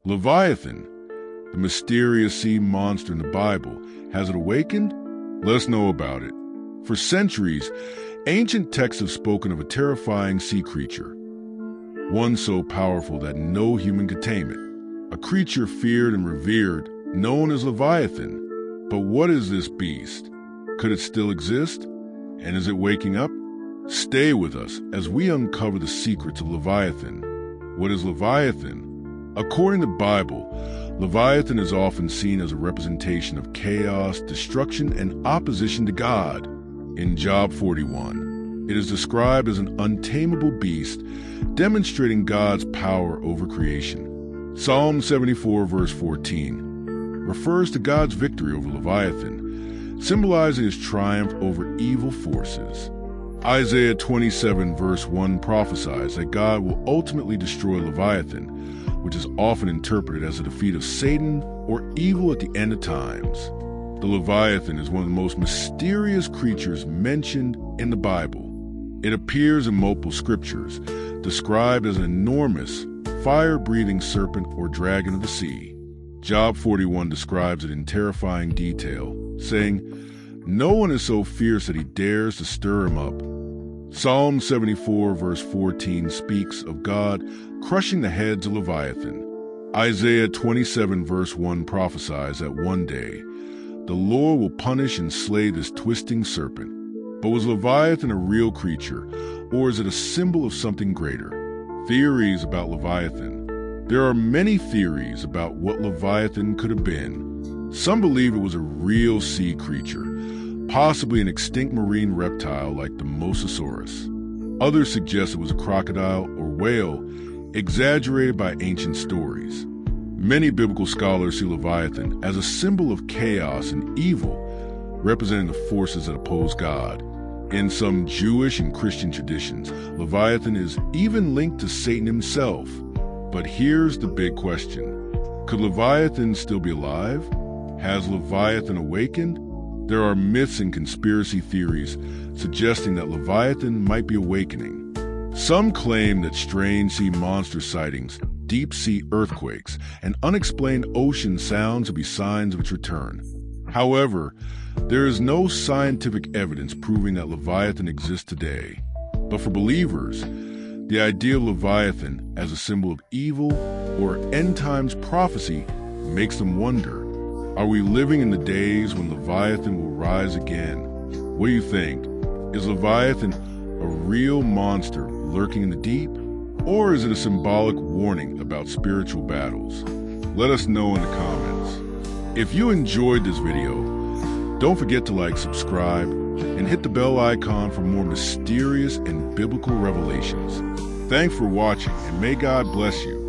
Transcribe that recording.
Leviathan, the mysterious sea monster in the Bible, has it awakened? Let us know about it. For centuries, ancient texts have spoken of a terrifying sea creature, one so powerful that no human could tame it. A creature feared and revered, known as Leviathan. But what is this beast? Could it still exist? And is it waking up? Stay with us as we uncover the secrets of Leviathan. What is Leviathan? According to the Bible, Leviathan is often seen as a representation of chaos, destruction, and opposition to God. In Job 41, it is described as an untamable beast, demonstrating God's power over creation. Psalm 74 verse 14 refers to God's victory over Leviathan, symbolizing his triumph over evil forces. Isaiah 27 verse 1 prophesies that God will ultimately destroy Leviathan, which is often interpreted as a defeat of Satan or evil at the end of times. The Leviathan is one of the most mysterious creatures mentioned in the Bible. It appears in multiple scriptures, described as an enormous, fire-breathing serpent or dragon of the sea. Job 41 describes it in terrifying detail, saying, "No one is so fierce that he dares to stir him up." Psalm 74 verse 14 speaks of God crushing the heads of Leviathan. Isaiah 27 verse 1 prophesies that one day, the Lord will punish and slay this twisting serpent. But was Leviathan a real creature, or is it a symbol of something greater? Theories about Leviathan. There are many theories about what Leviathan could have been. Some believe it was a real sea creature, possibly an extinct marine reptile like the Mosasaurus. Others suggest it was a crocodile or whale, exaggerated by ancient stories. Many biblical scholars see Leviathan as a symbol of chaos and evil, representing the forces that oppose God. In some Jewish and Christian traditions, Leviathan is even linked to Satan himself. But here's the big question. Could Leviathan still be alive? Has Leviathan awakened? There are myths and conspiracy theories suggesting that Leviathan might be awakening. Some claim that strange sea monster sightings, deep-sea earthquakes, and unexplained ocean sounds will be signs of its return. However, there is no scientific evidence proving that Leviathan exists today. But for believers, the idea of Leviathan as a symbol of evil or end-times prophecy makes them wonder, are we living in the days when Leviathan will rise again? What do you think? Is Leviathan a real monster lurking in the deep? Or is it a symbolic warning about spiritual battles? Let us know in the comments. If you enjoyed this video, don't forget to like, subscribe, and hit the bell icon for more mysterious and biblical revelations. Thanks for watching, and may God bless you.